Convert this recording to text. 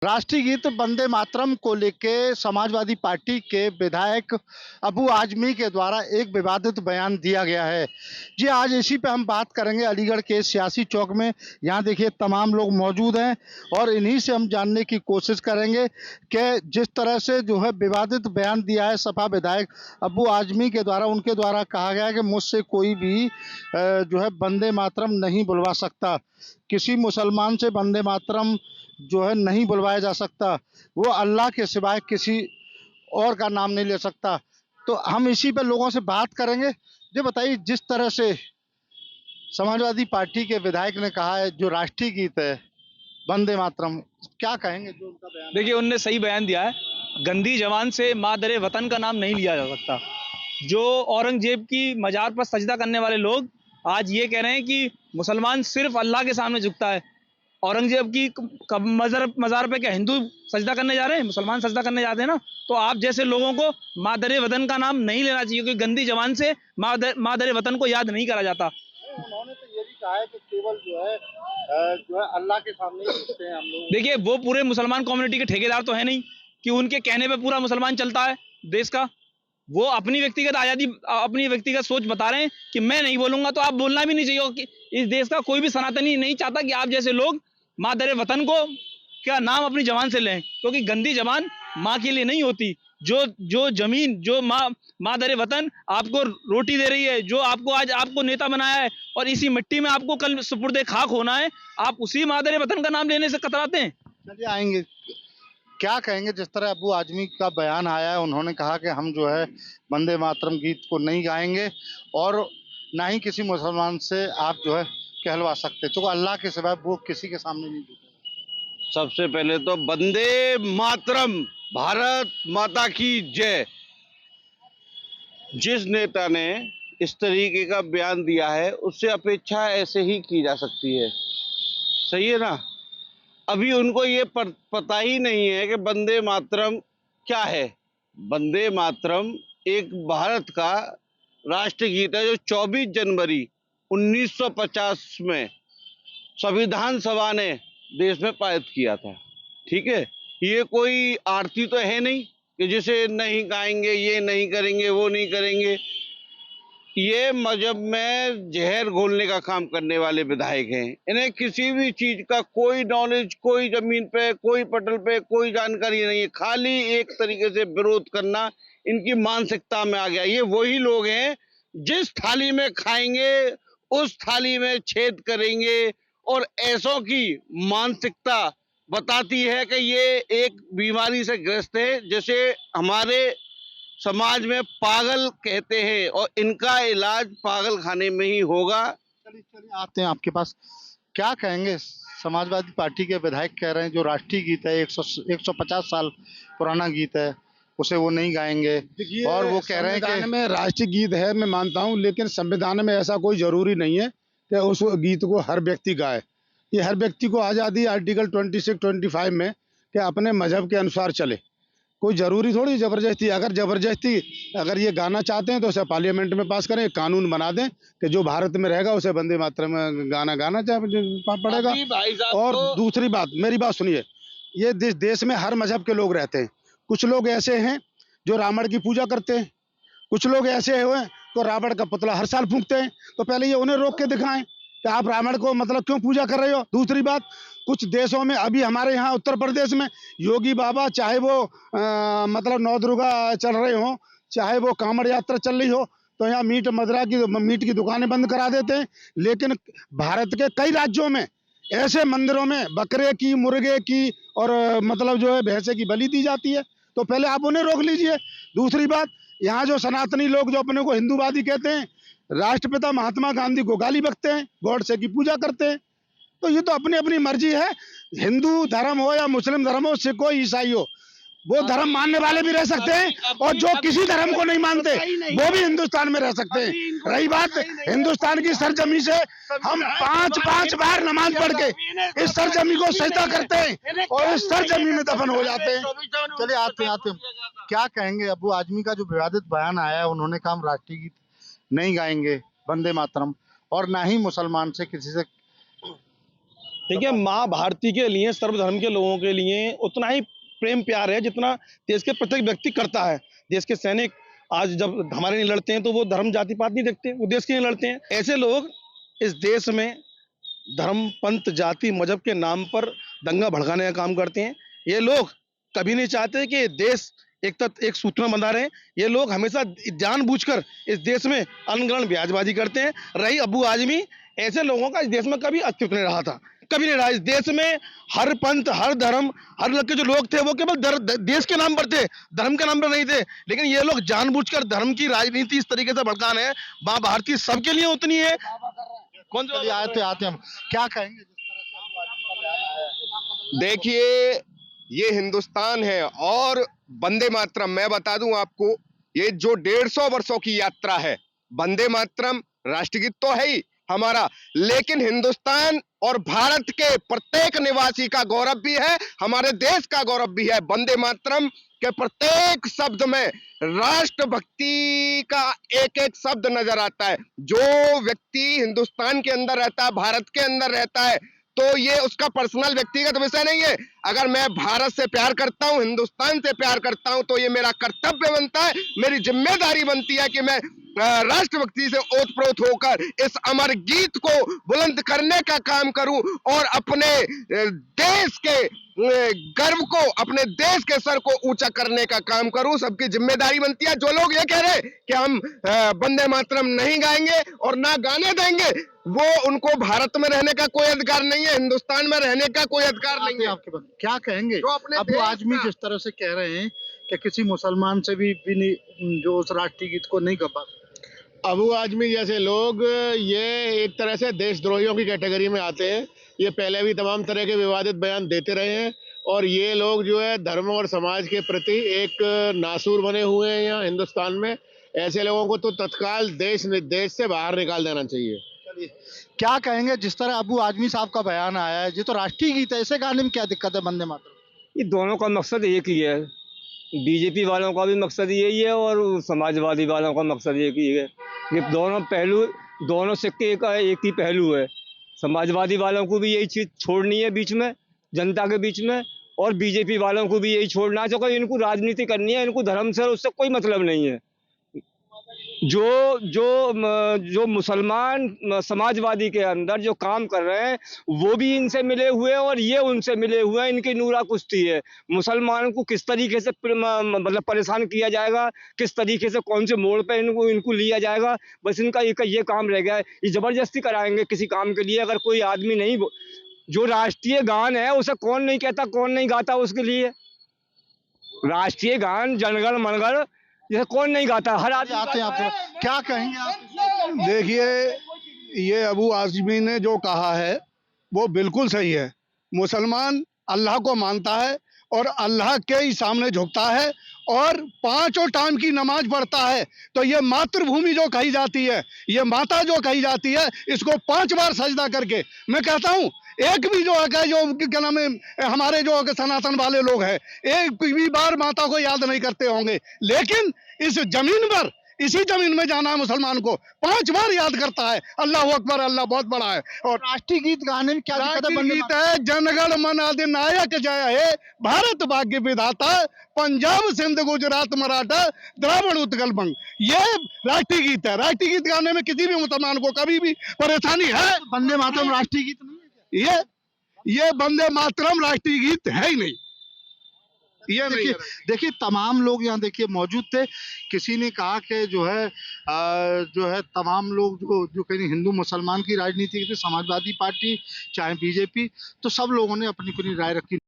राष्ट्रीय गीत वंदे मातरम को लेके समाजवादी पार्टी के विधायक अबू आजमी के द्वारा एक विवादित बयान दिया गया है। जी, आज इसी पे हम बात करेंगे अलीगढ़ के सियासी चौक में। यहाँ देखिए तमाम लोग मौजूद हैं और इन्हीं से हम जानने की कोशिश करेंगे कि जिस तरह से जो है विवादित बयान दिया है सपा विधायक अबू आजमी के द्वारा, उनके द्वारा कहा गया है कि मुझसे कोई भी जो है वंदे मातरम नहीं बुलवा सकता, किसी मुसलमान से वंदे मातरम जो है नहीं बुलवाया जा सकता, वो अल्लाह के सिवाय किसी और का नाम नहीं ले सकता। तो हम इसी पे लोगों से बात करेंगे। ये बताइए, जिस तरह से समाजवादी पार्टी के विधायक ने कहा है जो राष्ट्रीय गीत है वंदे मातरम, क्या कहेंगे जो उनका बयान? देखिए, उनने सही बयान दिया है। गंदी जबान से मादरे वतन का नाम नहीं लिया जा सकता। जो औरंगजेब की मजार पर सजदा करने वाले लोग आज ये कह रहे हैं कि मुसलमान सिर्फ अल्लाह के सामने झुकता है। औरंगजेब की मजार पे क्या हिंदू सजदा करने जा रहे हैं? मुसलमान सजदा करने जाते हैं ना। तो आप जैसे लोगों को मादरे वतन का नाम नहीं लेना चाहिए, क्योंकि गंदी जबान से मादरे वतन को याद नहीं करा जाता। उन्होंने तो ये भी कहा है कि केवल जो है अल्लाह के सामने ही झुकते हैं हम लोग। देखिए, वो पूरे मुसलमान कम्युनिटी के ठेकेदार तो है नहीं कि उनके कहने पे पूरा मुसलमान चलता है देश का। वो अपनी व्यक्तिगत आजादी, अपनी व्यक्तिगत सोच बता रहे हैं कि मैं नहीं बोलूंगा, तो आप बोलना भी नहीं चाहिए। कि इस देश का कोई भी सनातनी नहीं चाहता कि आप जैसे लोग मादरे वतन को क्या नाम अपनी जबान से लें, क्योंकि गंदी जबान माँ के लिए नहीं होती। जो जमीन, जो मादरे वतन आपको रोटी दे रही है, जो आपको आज आपको नेता बनाया है, और इसी मिट्टी में आपको कल सुपुर्दे खाक होना है, आप उसी मादरे वतन का नाम लेने से कतराते हैं। चलिए आएंगे, क्या कहेंगे जिस तरह अबू आजमी का बयान आया है, उन्होंने कहा कि हम जो है वंदे मातरम गीत को नहीं गाएंगे और ना ही किसी मुसलमान से आप जो है कहलवा सकते, तो अल्लाह के सिवाय वो किसी के सामने नहीं झुकेगा। सबसे पहले तो वंदे मातरम, भारत माता की जय। जिस नेता ने इस तरीके का बयान दिया है उससे अपेक्षा ऐसे ही की जा सकती है, सही है ना। अभी उनको ये पता ही नहीं है कि वंदे मातरम क्या है। वंदे मातरम एक भारत का राष्ट्रीय गीत है जो 24 जनवरी 1950 में संविधान सभा ने देश में पारित किया था। ठीक है, ये कोई आरती तो है नहीं कि जिसे नहीं गाएंगे, ये नहीं करेंगे, वो नहीं करेंगे। ये मजहब में जहर घोलने का काम करने वाले विधायक हैं। इन्हें किसी भी चीज का कोई नॉलेज, कोई जमीन पे, कोई पटल पे कोई जानकारी नहीं है। खाली एक तरीके से विरोध करना इनकी मानसिकता में आ गया। ये वही लोग हैं जिस थाली में खाएंगे उस थाली में छेद करेंगे, और ऐसों की मानसिकता बताती है कि ये एक बीमारी से ग्रस्त है, जैसे हमारे समाज में पागल कहते हैं, और इनका इलाज पागल खाने में ही होगा। चलिए चलिए आते हैं आपके पास, क्या कहेंगे? समाजवादी पार्टी के विधायक कह रहे हैं जो राष्ट्रीय गीत है 150 साल पुराना गीत है, उसे वो नहीं गाएंगे। और वो कह रहे हैं कि में राष्ट्रीय गीत है, मैं मानता हूं, लेकिन संविधान में ऐसा कोई जरूरी नहीं है कि उस गीत को हर व्यक्ति गाए। ये हर व्यक्ति को आज़ादी आर्टिकल 26, 25 में कि अपने मजहब के अनुसार चले। कोई जरूरी थोड़ी जबरदस्ती। अगर ये गाना चाहते हैं तो उसे पार्लियामेंट में पास करें, कानून बना दें कि जो भारत में रहेगा उसे वंदे मातरम गाना गाना पड़ेगा। और दूसरी बात, मेरी बात सुनिए, ये देश में हर मजहब के लोग रहते हैं। कुछ लोग ऐसे हैं जो रावण की पूजा करते हैं, कुछ लोग ऐसे हुए तो रावण का पुतला हर साल फूंकते हैं। तो पहले ये उन्हें रोक के दिखाएं कि आप रावण को मतलब क्यों पूजा कर रहे हो। दूसरी बात, कुछ देशों में, अभी हमारे यहाँ उत्तर प्रदेश में योगी बाबा, चाहे वो मतलब नौ दुर्गा चल रहे हो, चाहे वो कांवड़ यात्रा चल रही हो, तो यहाँ मीट की दुकानें बंद करा देते हैं। लेकिन भारत के कई राज्यों में ऐसे मंदिरों में बकरे की, मुर्गे की और मतलब जो है भैंसे की बलि दी जाती है। तो पहले आप उन्हें रोक लीजिए। दूसरी बात, यहाँ जो सनातनी लोग जो अपने को हिंदूवादी कहते हैं, राष्ट्रपिता महात्मा गांधी को गाली बकते हैं, गॉडसे की पूजा करते हैं। तो ये तो अपनी अपनी मर्जी है। हिंदू धर्म हो या मुस्लिम धर्म हो, सिख हो, ईसाई हो, वो धर्म मानने वाले भी रह सकते हैं, और जो किसी धर्म को नहीं मानते वो भी हिंदुस्तान में रह सकते हैं। रही बात हिंदुस्तान की सरजमी से, हम पांच बार नमाज पढ़ के इस सरजमी को सजदा करते हैं और इस सरजमी में दफन हो जाते हैं। चलिए आते हैं, क्या कहेंगे? अबू आजमी का जो विवादित बयान आया है, उन्होंने कहा हम राष्ट्रीय गीत नहीं गाएंगे वंदे मातरम, और ना ही मुसलमान से किसी से देखिए, माँ भारती के लिए, सर्वधर्म के लोगों के लिए उतना ही प्रेम प्यार है जितना देश के प्रत्येक व्यक्ति करता है। देश के सैनिक आज जब हमारे लिए लड़ते हैं तो वो धर्म जाति पात नहीं देखते, वो देश के लिए लड़ते हैं। ऐसे लोग इस देश में धर्म पंथ जाति मजहब के नाम पर दंगा भड़काने का काम करते हैं। ये लोग कभी नहीं चाहते कि देश एक सूत्र में बंधा रहे। ये लोग हमेशा जानबूझकर इस देश में अनगढ़ ब्याजबाजी करते हैं। रही अबू आजमी, ऐसे लोगों का इस देश में कभी अस्तित्व नहीं रहा था, कभी नहीं रहा। इस देश में हर पंथ, हर धर्म, हर लग के जो लोग थे वो केवल देश के नाम पर थे, धर्म के नाम पर नहीं थे। लेकिन ये लोग जानबूझकर धर्म की राजनीति इस तरीके से भड़का रहे हैं। माँ भारती सबके लिए उतनी है। कौन से आते हम क्या कहेंगे जिस तरह से अबू आजमी का बयान आया है? देखिए, ये हिंदुस्तान है और वंदे मातरम, मैं बता दूं आपको, ये जो 150 वर्षों की यात्रा है, वंदे मातरम राष्ट्रगीत तो है ही हमारा, लेकिन हिंदुस्तान और भारत के प्रत्येक निवासी का गौरव भी है, हमारे देश का गौरव भी है। वंदे मातरम के प्रत्येक शब्द में राष्ट्रभक्ति का एक एक शब्द नजर आता है। जो व्यक्ति हिंदुस्तान के अंदर रहता है, भारत के अंदर रहता है, तो ये उसका पर्सनल व्यक्तिगत विषय नहीं है। अगर मैं भारत से प्यार करता हूं, हिंदुस्तान से प्यार करता हूं, तो ये मेरा कर्तव्य बनता है, मेरी जिम्मेदारी बनती है कि मैं राष्ट्रभक्ति से ओतप्रोत होकर इस अमर गीत को बुलंद करने का काम करूं और अपने देश के गर्व को, अपने देश के सर को ऊंचा करने का काम करूं। सबकी जिम्मेदारी बनती है। जो लोग ये कह रहे हैं कि हम वंदे मातरम नहीं गाएंगे और ना गाने देंगे, वो उनको भारत में रहने का कोई अधिकार नहीं है, हिंदुस्तान में रहने का कोई अधिकार नहीं है। आपके पास क्या कहेंगे जो अपने अबू देश आजमी का- जिस तरह से कह रहे हैं कि किसी मुसलमान से भी नहीं, जो उस राष्ट्रीय गीत को नहीं गा पाते? अबू आजमी जैसे लोग ये एक तरह से देशद्रोहियों की कैटेगरी में आते हैं। ये पहले भी तमाम तरह के विवादित बयान देते रहे हैं और ये लोग जो है धर्म और समाज के प्रति एक नासूर बने हुए हैं यहाँ हिंदुस्तान में। ऐसे लोगों को तो तत्काल देश से बाहर निकाल देना चाहिए। चलिए, क्या कहेंगे जिस तरह अबू आजमी साहब का बयान आया है, ये तो राष्ट्रीय गीत है, ऐसे गाने में क्या दिक्कत है वंदे मातरम? ये दोनों का मकसद एक ही है। बीजेपी वालों का भी मकसद यही है और समाजवादी वालों का मकसद एक ही है। ये दोनों पहलू, दोनों सिक्के का एक ही पहलू है। समाजवादी वालों को भी यही चीज़ छोड़नी है बीच में, जनता के बीच में, और बीजेपी वालों को भी यही छोड़ना है। जो कि इनको राजनीति करनी है, इनको धर्म से उससे कोई मतलब नहीं है। जो मुसलमान समाजवादी के अंदर जो काम कर रहे हैं वो भी इनसे मिले हुए हैं और ये उनसे मिले हुए हैं। इनकी नूरा कुश्ती है। मुसलमानों को किस तरीके से मतलब परेशान किया जाएगा, किस तरीके से कौन से मोड़ पे इनको लिया जाएगा, बस इनका ये काम रह गया है। ये जबरदस्ती कराएंगे किसी काम के लिए। अगर कोई आदमी नहीं, जो राष्ट्रीय गान है उसे कौन नहीं कहता, कौन नहीं गाता उसके लिए? राष्ट्रीय गान जनगण मनगण ये कौन नहीं गाता? हर आदमी आते हैं आप, क्या कहेंगे आप? देखिए, ये अबू आजमी ने जो कहा है वो बिल्कुल सही है। मुसलमान अल्लाह को मानता है और अल्लाह के ही सामने झुकता है और 5 टाइम की नमाज पढ़ता है। तो ये मातृभूमि जो कही जाती है, ये माता जो कही जाती है, इसको 5 बार सजदा करके, मैं कहता हूँ एक भी जो है जो क्या नाम है हमारे जो सनातन वाले लोग हैं, एक भी बार माता को याद नहीं करते होंगे। लेकिन इस जमीन पर, इसी जमीन में जाना है मुसलमान को 5 बार याद करता है। अल्लाह अकबर, अल्लाह बहुत बड़ा है। और राष्ट्रीय गीत गाने में क्या दिक्कत है? वंदे गीत है जनगण मन अधिनायक जय हे, भारत भाग्य विधाता, पंजाब सिंध गुजरात मराठा द्राविड़ उत्कल बंग। ये राष्ट्रीय गीत है। राष्ट्रीय गीत गाने में किसी भी मुसलमान को कभी भी परेशानी है? वंदे मातरम राष्ट्रीय गीत नहीं है क्या? ये वंदे मातरम राष्ट्रीय गीत है ही नहीं। ये नहीं है। देखिए तमाम लोग यहाँ देखिए मौजूद थे। किसी ने कहा कि जो है तमाम लोग जो कहीं हिंदू मुसलमान की राजनीति की थी, समाजवादी पार्टी चाहे बीजेपी, तो सब लोगों ने अपनी अपनी राय रखी।